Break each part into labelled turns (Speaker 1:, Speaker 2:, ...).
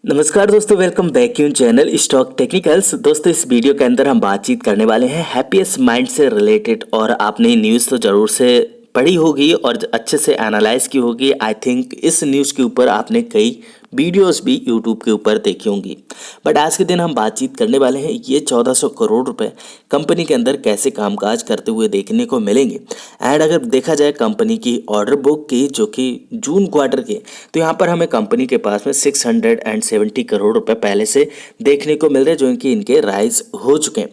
Speaker 1: नमस्कार दोस्तों, welcome back यून चैनल स्टॉक टेक्निकल्स। दोस्तों, इस वीडियो के अंदर हम बातचीत करने वाले हैं हैप्पीएस्ट माइंड से रिलेटेड। और आपने न्यूज़ तो ज़रूर से पढ़ी होगी और अच्छे से एनालाइज की होगी। आई थिंक इस न्यूज़ के ऊपर आपने कई वीडियोस भी यूट्यूब के ऊपर देखी होंगी। बट आज के दिन हम बातचीत करने वाले हैं ये 1400 करोड़ रुपए कंपनी के अंदर कैसे कामकाज करते हुए देखने को मिलेंगे। एंड अगर देखा जाए कंपनी की ऑर्डर बुक की, जो कि जून क्वार्टर की, तो यहाँ पर हमें कंपनी के पास में 670 करोड़ रुपए पहले से देखने को मिल रहे हैं, जो इनके इनके राइज हो चुके हैं।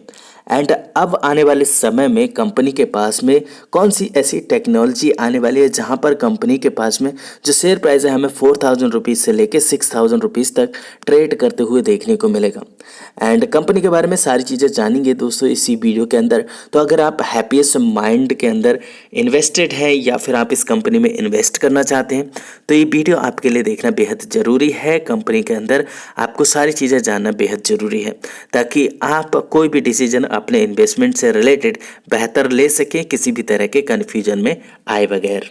Speaker 1: एंड अब आने वाले समय में कंपनी के पास में कौन सी ऐसी टेक्नोलॉजी आने वाली है जहां पर कंपनी के पास में जो शेयर प्राइस है हमें 4000 रुपीज़ से लेके 6000 रुपीज़ तक ट्रेड करते हुए देखने को मिलेगा। एंड कंपनी के बारे में सारी चीज़ें जानेंगे दोस्तों इसी वीडियो के अंदर। तो अगर आप हैप्पीएस्ट माइंड के अंदर इन्वेस्टेड हैं या फिर आप इस कंपनी में इन्वेस्ट करना चाहते हैं तो ये वीडियो आपके लिए देखना बेहद ज़रूरी है। कंपनी के अंदर आपको सारी चीज़ें जानना बेहद ज़रूरी है ताकि आप कोई भी डिसीजन अपने इन्वेस्टमेंट से रिलेटेड बेहतर ले सकें, किसी भी तरह के कन्फ्यूजन में आए बगैर।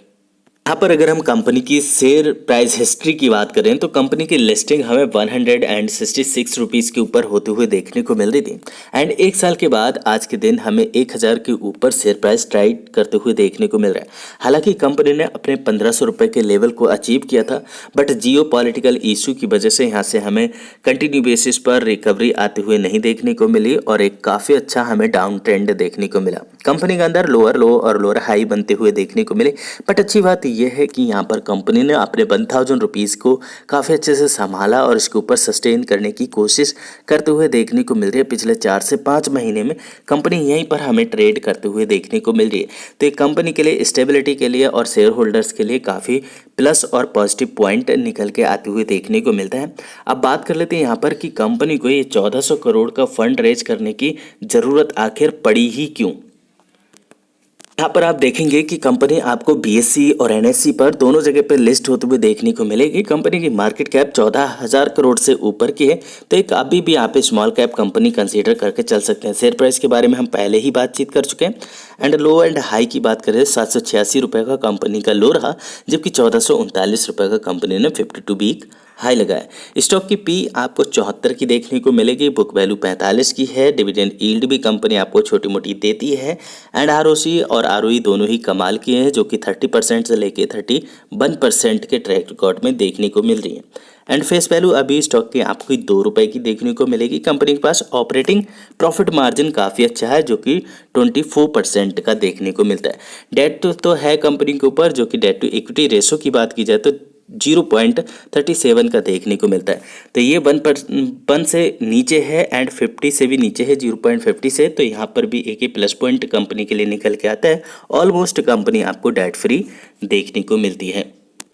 Speaker 1: यहाँ पर अगर हम कंपनी की शेयर प्राइस हिस्ट्री की बात करें तो कंपनी की लिस्टिंग हमें 166 रुपीज़ के ऊपर होते हुए देखने को मिल रही थी। एंड एक साल के बाद आज के दिन हमें 1000 के ऊपर शेयर प्राइस ट्रेड करते हुए देखने को मिल रहा है। हालांकि कंपनी ने अपने 1500 रुपये के लेवल को अचीव किया था, बट जियो पॉलिटिकल इशू की वजह से यहाँ से हमें कंटिन्यू बेसिस पर रिकवरी आते हुए नहीं देखने को मिली और एक काफ़ी अच्छा हमें डाउन ट्रेंड देखने को मिला। कंपनी के अंदर लोअर लो और लोअर हाई बनते हुए देखने को मिले। बट अच्छी बात यह है कि यहाँ पर कंपनी ने अपने 1000 रुपीज़ को काफ़ी अच्छे से संभाला और इसके ऊपर सस्टेन करने की कोशिश करते हुए देखने को मिल रही है। पिछले 4 से 5 महीने में कंपनी यहीं पर हमें ट्रेड करते हुए देखने को मिल रही है। तो एक कंपनी के लिए, स्टेबिलिटी के लिए और शेयर होल्डर्स के लिए काफ़ी प्लस और पॉजिटिव पॉइंट निकल के आते हुए देखने को मिलता है। अब बात कर लेते हैं यहाँ पर कि कंपनी को ये 1400 करोड़ का फंड रेज करने की ज़रूरत आखिर पड़ी ही क्यों। यहाँ पर आप देखेंगे कि कंपनी आपको बीएसई और एनएसई पर दोनों जगह पर लिस्ट होते हुए देखने को मिलेगी। कंपनी की मार्केट कैप 14,000 करोड़ से ऊपर की है, तो एक अभी भी आप स्मॉल कैप कंपनी कंसीडर करके चल सकते हैं। शेयर प्राइस के बारे में हम पहले ही बातचीत कर चुके हैं। एंड लो एंड हाई की बात करें 786 रुपये का कंपनी का लो रहा, जबकि 1439 रुपये का कंपनी ने 52 वीक हाई लगाया। स्टॉक की पी आपको 74 की देखने को मिलेगी, बुक वैल्यू 45 की है। डिविडेंड यील्ड भी कंपनी आपको छोटी मोटी देती है। एंड आरओसी और आरओई दोनों ही कमाल किए हैं, जो कि 30% से लेके 31% के ट्रैक रिकॉर्ड में देखने को मिल रही है। एंड फेस वैल्यू अभी स्टॉक की आपको 2 रुपये की देखने को मिलेगी। कंपनी के पास ऑपरेटिंग प्रॉफिट मार्जिन काफ़ी अच्छा है, जो कि 24% का देखने को मिलता है। डेट तो है कंपनी के ऊपर, जो कि डेट टू इक्विटी रेशो की बात की जाए तो 0.37 का देखने को मिलता है। तो ये 1 से नीचे है एंड 50 से भी नीचे है, 0.50 से। तो यहाँ पर भी एक ही प्लस पॉइंट कंपनी के लिए निकल के आता है। ऑलमोस्ट कंपनी आपको डेट फ्री देखने को मिलती है।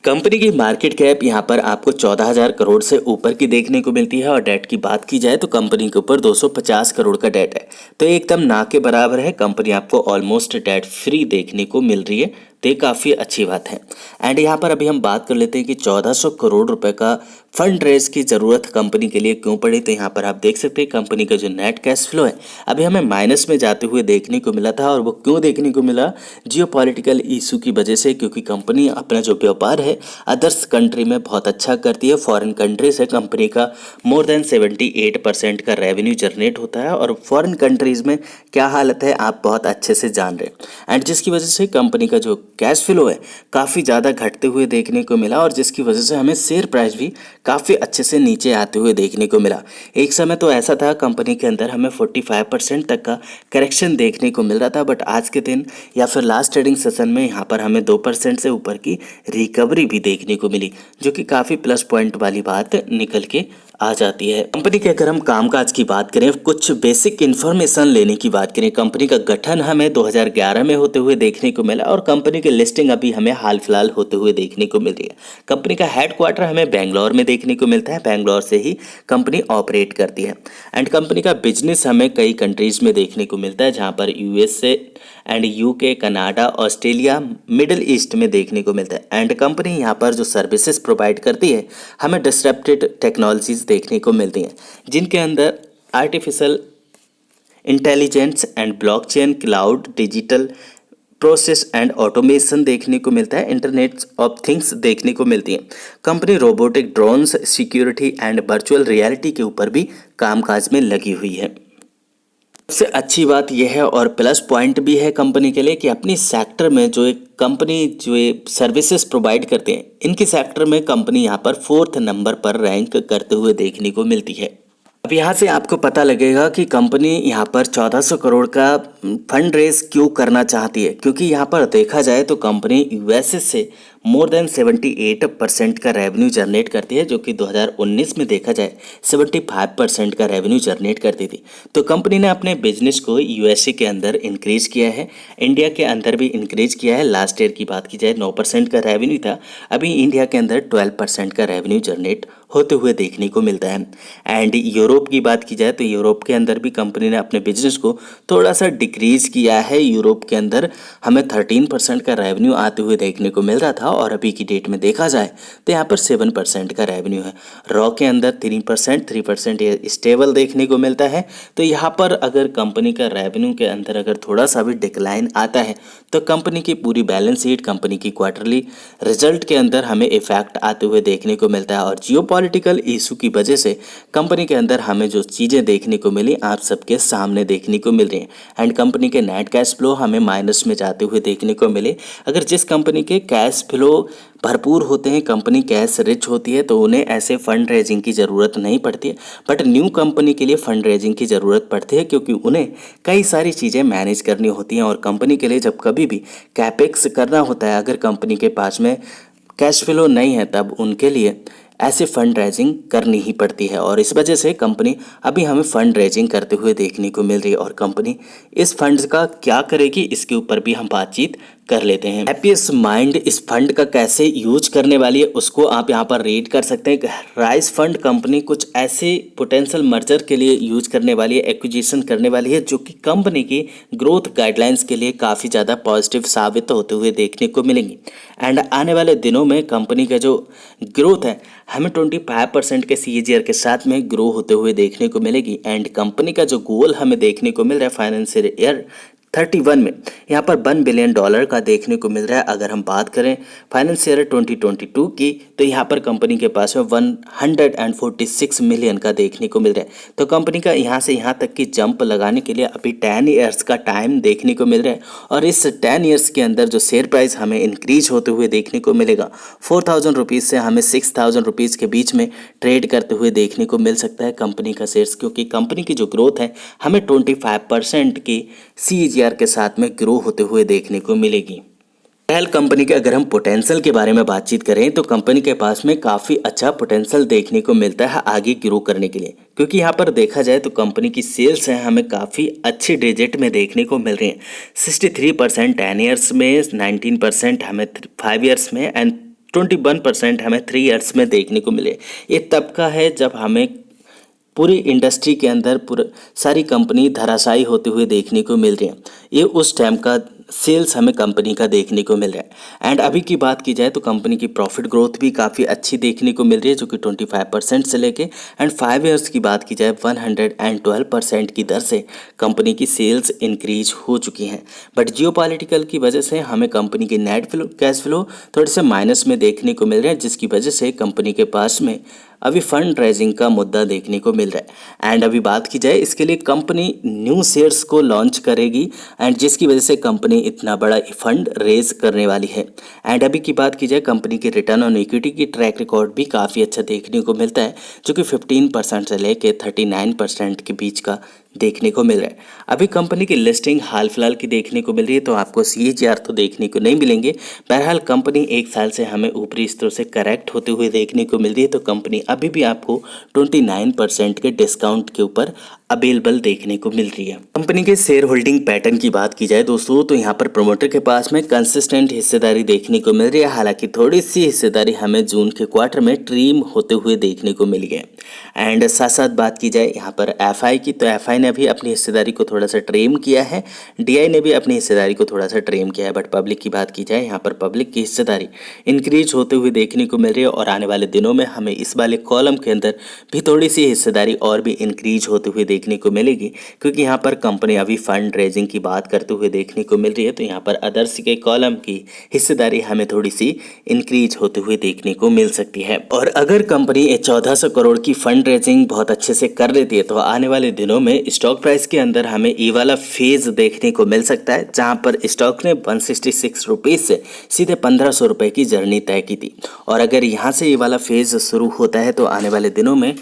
Speaker 1: कंपनी की मार्केट कैप यहाँ पर आपको 14,000 करोड़ से ऊपर की देखने को मिलती है और डेट की बात की जाए तो कंपनी के ऊपर 250 करोड़ का डेट है, तो एकदम ना के बराबर है। कंपनी आपको ऑलमोस्ट डेट फ्री देखने को मिल रही है, तो ये काफ़ी अच्छी बात है। एंड यहाँ पर अभी हम बात कर लेते हैं कि 1400 करोड़ रुपए का फंड रेज की ज़रूरत कंपनी के लिए क्यों पड़ी। तो यहाँ पर आप देख सकते हैं कंपनी का जो नेट कैश फ्लो है अभी हमें माइनस में जाते हुए देखने को मिला था, और वो क्यों देखने को मिला, जियो पॉलिटिकल इशू की वजह से। क्योंकि कंपनी अपना जो व्यापार है अदर्स कंट्री में बहुत अच्छा करती है। फॉरेन कंट्री से कंपनी का मोर देन 78% का रेवेन्यू जनरेट होता है, और फॉरेन कंट्रीज़ में क्या हालत है आप बहुत अच्छे से जान रहे हैं। एंड जिसकी वजह से कंपनी का जो कैश फ्लो है काफ़ी ज़्यादा घटते हुए देखने को मिला, और जिसकी वजह से हमें शेयर प्राइस भी काफ़ी अच्छे से नीचे आते हुए देखने को मिला। एक समय तो ऐसा था कंपनी के अंदर हमें 45% तक का करेक्शन देखने को मिल रहा था, बट आज के दिन या फिर लास्ट ट्रेडिंग सेशन में यहाँ पर हमें 2% से ऊपर की रिकवरी भी देखने को मिली, जो कि काफ़ी प्लस पॉइंट वाली बात निकल के आ जाती है। कंपनी के अगर हम कामकाज की बात करें, कुछ बेसिक इन्फॉर्मेशन लेने की बात करें, कंपनी का गठन हमें 2011 में होते हुए देखने को मिला, और कंपनी की लिस्टिंग अभी हमें हाल फिलहाल होते हुए देखने को मिल रही है। कंपनी का हेडक्वार्टर हमें बेंगलोर में देखने को मिलता है, बेंगलोर से ही कंपनी ऑपरेट करती है। एंड कंपनी का बिजनेस हमें कई कंट्रीज में देखने को मिलता है, जहाँ पर USA and UK, Canada, Australia, middle east में देखने को मिलता है। एंड कंपनी यहाँ पर जो सर्विसेज प्रोवाइड करती है हमें डिस्रप्टेड टेक्नोलॉजीज देखने को मिलती हैं, जिनके अंदर artificial intelligence and blockchain, cloud, digital process and automation देखने को मिलता है, इंटरनेट ऑफ थिंग्स देखने को मिलती है। Company robotic, drones, security and virtual reality के ऊपर भी कामकाज में लगी हुई है। सबसे अच्छी बात यह है और प्लस पॉइंट भी है कंपनी के लिए कि अपनी सेक्टर में जो एक कंपनी जो ये सर्विसेज प्रोवाइड करते हैं, इनके सेक्टर में कंपनी यहाँ पर 4th नंबर पर रैंक करते हुए देखने को मिलती है। अब यहाँ से आपको पता लगेगा कि कंपनी यहाँ पर 1400 करोड़ का फंड रेज क्यों करना चाहती है, क्योंकि यहाँ पर देखा जाए तो कंपनी यूएसए से मोर देन 78% का रेवेन्यू जनरेट करती है, जो कि 2019 में देखा जाए 75% का रेवेन्यू जनरेट करती थी। तो कंपनी ने अपने बिजनेस को यूएसए के अंदर इंक्रीज किया है, इंडिया के अंदर भी इंक्रीज किया है। लास्ट ईयर की बात की जाए 9% का रेवेन्यू था, अभी इंडिया के अंदर 12% का रेवेन्यू जनरेट होते हुए देखने को मिलता है। एंड यूरोप की बात की जाए तो यूरोप के अंदर भी कंपनी ने अपने बिजनेस को थोड़ा सा डिक्रीज किया है। यूरोप के अंदर हमें 13% का रेवेन्यू आते हुए देखने को मिल रहा था और अभी की डेट में देखा जाए तो यहाँ पर 7% का रेवेन्यू है। रॉ के अंदर 3% ये स्टेबल देखने को मिलता है। तो यहाँ पर अगर कंपनी का रेवेन्यू के अंदर अगर थोड़ा सा भी डिक्लाइन आता है तो कंपनी की पूरी बैलेंस शीट, कंपनी की क्वार्टरली रिजल्ट के अंदर हमें इफेक्ट आते हुए देखने को मिलता है। और जियोपॉलिटिकल इशू की वजह से कंपनी के अंदर हमें जो चीज़ें देखने को मिली आप सबके सामने देखने को मिल रही हैं। एंड कंपनी के नेट कैश फ्लो हमें माइनस में जाते हुए देखने को मिले। अगर जिस कंपनी के कैश फ्लो भरपूर होते हैं, कंपनी कैश रिच होती है, तो उन्हें ऐसे फंड रेजिंग की ज़रूरत नहीं पड़ती है। बट न्यू कंपनी के लिए फंड रेजिंग की ज़रूरत पड़ती है, क्योंकि उन्हें कई सारी चीज़ें मैनेज करनी होती हैं। और कंपनी के लिए जब कभी भी कैपेक्स करना होता है, अगर कंपनी के पास में कैश फ्लो नहीं है, तब उनके लिए ऐसे फंड रेजिंग करनी ही पड़ती है। और इस वजह से कंपनी अभी हमें फंड रेजिंग करते हुए देखने को मिल रही है। और कंपनी इस फंड्स का क्या करेगी, इसके ऊपर भी हम बातचीत कर लेते हैं। हैप्पीएस्ट माइंड इस फंड का कैसे यूज करने वाली है उसको आप यहाँ पर रीड कर सकते हैं। राइज फंड कंपनी कुछ ऐसे पोटेंशियल मर्जर के लिए यूज करने वाली है, एक्विजिशन करने वाली है, जो कि कंपनी की ग्रोथ गाइडलाइंस के लिए काफ़ी ज़्यादा पॉजिटिव साबित होते हुए देखने को मिलेंगी। एंड आने वाले दिनों में कंपनी का जो ग्रोथ है हमें 25% के CAGR के साथ में ग्रो होते हुए देखने को मिलेगी। एंड कंपनी का जो गोल हमें देखने को मिल रहा है फाइनेंशियल ईयर 31 में, यहाँ पर $1 बिलियन का देखने को मिल रहा है। अगर हम बात करें फाइनेंशियल ईयर 2022 की, तो यहाँ पर कंपनी के पास में 146 मिलियन का देखने को मिल रहा है। तो कंपनी का यहाँ से यहाँ तक की जंप लगाने के लिए अभी 10 ईयर्स का टाइम देखने को मिल रहा है। और इस 10 ईयर्स के अंदर जो शेयर प्राइस हमें इंक्रीज होते हुए देखने को मिलेगा, 4000 रुपीज़ से हमें 6000 रुपीज़ के बीच में ट्रेड करते हुए देखने को मिल सकता है कंपनी का शेयर्स, क्योंकि कंपनी की जो ग्रोथ है हमें 25% की CAGR के साथ में ग्रो होते हुए देखने को मिलेगी। फिलहाल कंपनी के अगर हम पोटेंशियल के बारे में बातचीत करें तो कंपनी के पास में काफ़ी अच्छा पोटेंशियल देखने को मिलता है आगे ग्रो करने के लिए, क्योंकि यहाँ पर देखा जाए तो कंपनी की सेल्स है हमें काफ़ी अच्छे डिजिट में देखने को मिल रही हैं। 63% 10 ईयर्स में, 19% हमें 5 ईयर्स में एंड 21% हमें 3 ईयर्स में देखने को मिले। ये तब का है जब हमें पूरी इंडस्ट्री के अंदर सारी कंपनी धराशायी होते हुए देखने को मिल रही है। ये उस टाइम का सेल्स हमें कंपनी का देखने को मिल रहा है। एंड अभी की बात की जाए तो कंपनी की प्रॉफिट ग्रोथ भी काफ़ी अच्छी देखने को मिल रही है, जो कि 25% से लेके एंड 5 ईयर्स की बात की जाए 112% की दर से कंपनी की सेल्स इंक्रीज हो चुकी हैं। बट जियोपॉलिटिकल की वजह से हमें कंपनी की नेट कैश फ्लो थोड़े से माइनस में देखने को मिल रहे हैं, जिसकी वजह से कंपनी के पास में अभी फंड रेजिंग का मुद्दा देखने को मिल रहा है। एंड अभी बात की जाए इसके लिए कंपनी न्यू शेयर्स को लॉन्च करेगी, एंड जिसकी वजह से कंपनी इतना बड़ा फंड रेज करने वाली है। एंड अभी की बात की जाए कंपनी के रिटर्न ऑन इक्विटी की ट्रैक रिकॉर्ड भी काफ़ी अच्छा देखने को मिलता है, जो कि 15% से लेके 39% के बीच का देखने को मिल रहा है। अभी कंपनी की लिस्टिंग हाल फिलहाल की देखने को मिल रही है, तो आपको CAGR तो देखने को नहीं मिलेंगे। बहरहाल कंपनी 1 साल से हमें ऊपरी स्तरों से करेक्ट होते हुए देखने को मिल रही है, तो कंपनी अभी भी आपको 29% के डिस्काउंट के ऊपर अवेलेबल देखने को मिल रही है। कंपनी के शेयर होल्डिंग पैटर्न की बात की जाए दोस्तों, तो यहाँ पर प्रमोटर के पास में कंसिस्टेंट हिस्सेदारी देखने को मिल रही है। हालांकि थोड़ी सी हिस्सेदारी हमें जून के क्वार्टर में ट्रिम होते हुए देखने को मिली है। एंड साथ साथ बात की जाए यहाँ पर FI की, तो FI ने ने भी अपनी हिस्सेदारी को थोड़ा सा ट्रिम किया है, DI ने भी अपनी हिस्सेदारी को थोड़ा सा ट्रिम किया है। बट पब्लिक की बात की जाए, यहाँ पर पब्लिक की हिस्सेदारी इंक्रीज होते हुए देखने को मिल रही है और आने वाले दिनों में हमें इस वाले कॉलम के अंदर भी थोड़ी सी हिस्सेदारी और भी इंक्रीज होते हुए देखने को मिलेगी, क्योंकि यहाँ पर कंपनी अभी फंड रेजिंग की बात करते हुए देखने को मिल रही है। तो यहाँ पर अदर्स के कॉलम की हिस्सेदारी हमें थोड़ी सी इंक्रीज होते हुए देखने को मिल सकती है। और अगर कंपनी 1400 करोड़ की फंड रेजिंग बहुत अच्छे से कर लेती है तो आने वाले दिनों में स्टॉक प्राइस के अंदर हमें ये वाला फेज देखने को मिल सकता है, जहां पर स्टॉक ने 166 रुपीज से सीधे 1500 रुपए की जर्नी तय की थी। और अगर यहां से ये वाला फेज शुरू होता है तो आने वाले दिनों में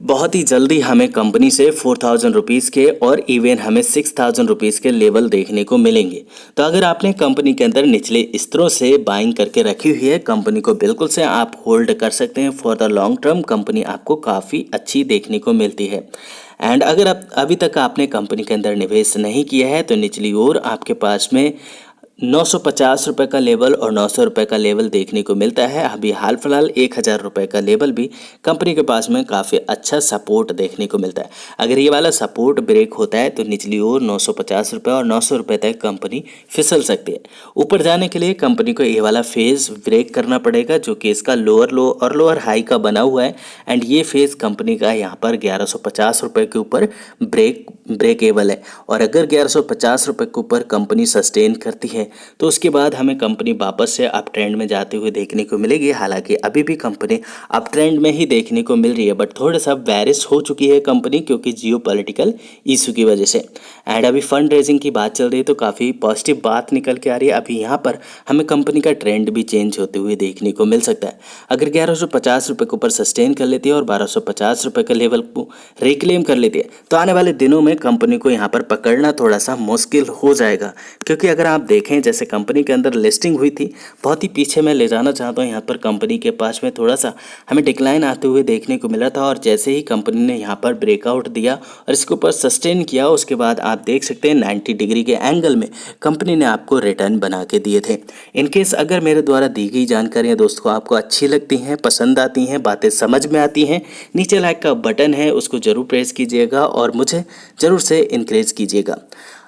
Speaker 1: बहुत ही जल्दी हमें कंपनी से 4000 रुपीज़ के और इवन हमें 6000 रुपीज़ के लेवल देखने को मिलेंगे। तो अगर आपने कंपनी के अंदर निचले स्तरों से बाइंग करके रखी हुई है, कंपनी को बिल्कुल से आप होल्ड कर सकते हैं for the long term. Company आपको काफ़ी अच्छी देखने को मिलती है। एंड अगर आप अभी तक आपने कंपनी के अंदर निवेश नहीं किया है तो निचली ओर आपके पास में 950 रुपये का लेवल और 900 रुपये का लेवल देखने को मिलता है। अभी हाल फिलहाल 1000 रुपये का लेवल भी कंपनी के पास में काफ़ी अच्छा सपोर्ट देखने को मिलता है। अगर ये वाला सपोर्ट ब्रेक होता है तो निचली ओर 950 रुपये और 900 रुपये तक कंपनी फिसल सकती है। ऊपर जाने के लिए कंपनी को ये वाला फेज़ ब्रेक करना पड़ेगा, जो कि इसका लोअर लो और लोअर हाई का बना हुआ है। एंड ये फेज़ कंपनी का यहाँ पर 1150 रुपये के ऊपर ब्रेकेबल है। और अगर 1150 रुपये के ऊपर कंपनी सस्टेन करती है तो उसके बाद हमें कंपनी वापस से अप ट्रेंड में जाते हुए देखने को मिलेगी। हालांकि अभी भी कंपनी अप ट्रेंड में ही देखने को मिल रही है, बट थोड़ा सा वैरिश हो चुकी है कंपनी, क्योंकि जियोपॉलिटिकल इशू की वजह से। एंड अभी फंड रेजिंग की बात चल रही है तो काफ़ी पॉजिटिव बात निकल के आ रही है। अभी यहाँ पर हमें कंपनी का ट्रेंड भी चेंज होते हुए देखने को मिल सकता है। अगर 1150 रुपये के ऊपर सस्टेन कर लेती है और 1250 रुपये का लेवल को रिक्लेम कर लेती है तो आने वाले दिनों में कंपनी को यहाँ पर पकड़ना थोड़ा सा मुश्किल हो जाएगा। क्योंकि अगर आप देखें, जैसे कंपनी के अंदर लिस्टिंग हुई थी, बहुत ही पीछे मैं ले जाना चाहता हूँ, यहाँ पर कंपनी के पास में थोड़ा सा हमें डिक्लाइन आते हुए देखने को मिला था। और जैसे ही कंपनी ने यहाँ पर ब्रेकआउट दिया और इसके ऊपर सस्टेन किया, उसके बाद आप देख सकते हैं 90 डिग्री के एंगल में कंपनी ने आपको रिटर्न बना के दिए थे। इनकेस अगर मेरे द्वारा दी गई जानकारियाँ दोस्तों आपको अच्छी लगती हैं, पसंद आती हैं, बातें समझ में आती हैं, नीचे लाइक का बटन है उसको जरूर प्रेस कीजिएगा और मुझे ज़रूर से इनकरेज कीजिएगा।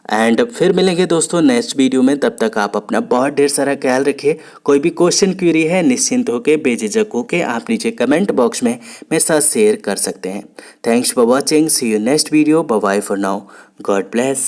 Speaker 1: एंड फिर मिलेंगे दोस्तों नेक्स्ट वीडियो में। तब तक आप अपना बहुत ढेर सारा ख्याल रखिए। कोई भी क्वेश्चन क्वेरी है निश्चिंत होकर, बेझिझक होकर आप नीचे कमेंट बॉक्स में मेरे साथ शेयर कर सकते हैं। Thanks for watching, see you next video, bye bye for now, God bless.